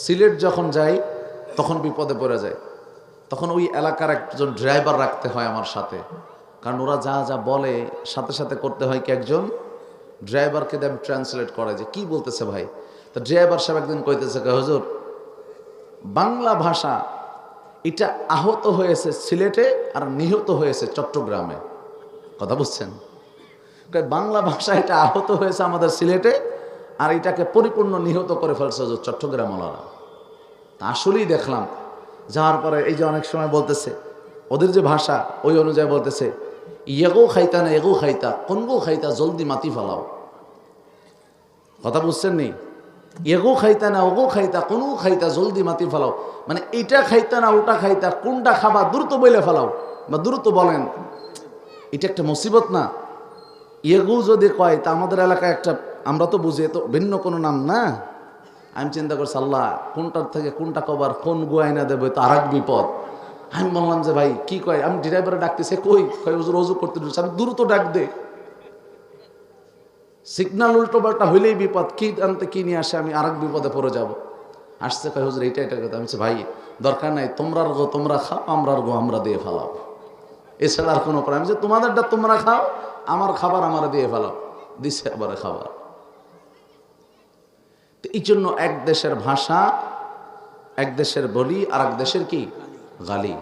সিলেট যখন যাই তখন বিপদে পড়ে যায়। তখন ওই এলাকার একজন ড্রাইভার রাখতে হয় আমার সাথে, কারণ ওরা যা যা বলে সাথে সাথে করতে হয় কি, একজন ড্রাইভারকে দিয়ে আমি ট্রান্সলেট করে যে কি বলতেছে ভাই। তো ড্রাইভার সাহেব একদিন কইতেছে, হুজুর বাংলা ভাষা এটা আহত হয়েছে সিলেটে আর নিহত হয়েছে চট্টগ্রামে। কথা বুঝছেন? বাংলা ভাষা এটা আহত হয়েছে আমাদের সিলেটে, আর এটাকে পরিপূর্ণ নিহত করে ফেলছে চট্টগ্রামওয়ালারা। আসলেই দেখলাম যাওয়ার পরে এই যে অনেক সময় বলতেছে ওদের যে ভাষা ওই অনুযায়ী বলতেছে, ইয়েগো খাইতা না এগো খাইতা, কোনগো খাইতা জলদি মাতি ফেলাও। কথা বুঝছেন নি? এগো খাইতা না ওগো খাইতা, কোনও খাইতা জলদি মাতি ফেলাও, মানে এইটা খাইতা না ওটা খাইতা, কোনটা খাবা দ্রুত বইলে ফেলাও বা দ্রুত বলেন। এটা একটা মুসিবত না? এগো যদি কয় তা আমাদের এলাকায় একটা, আমরা তো বুঝি তো ভিন্ন কোনো নাম না। আমি চিন্তা করছি আল্লাহ কোনটার থেকে কোনটা কবার কোন গুয়াইনা দেবে, তো আর এক বিপদ। আমি বললাম যে ভাই কি কয়, আমি ড্রাইভারে ডাকতেছে, কই কয় হুজুর ওযু করতে দিচ্ছে। আমি দ্রুত ডাক দে, সিগন্যাল উল্টো পাল্টা হইলেই বিপদ, কি আনতে কি নিয়ে আসে, আমি আর এক বিপদে পড়ে যাব। আসছে কয় হুজুর এইটা এটা কথা। আমি বলছি ভাই দরকার নাই, তোমরার গো তোমরা খাও, আমরার গো আমরা দিয়ে ফেলাও, এছাড়া আর কোনো উপায়। আমি যে তোমাদেরটা তোমরা খাও, আমার খাবার আমার দিয়ে ফেলাও। দিছে আবার খাবার। এই জন্য এক দেশের ভাষা, এক দেশের বলি, আর এক দেশের কি গালি।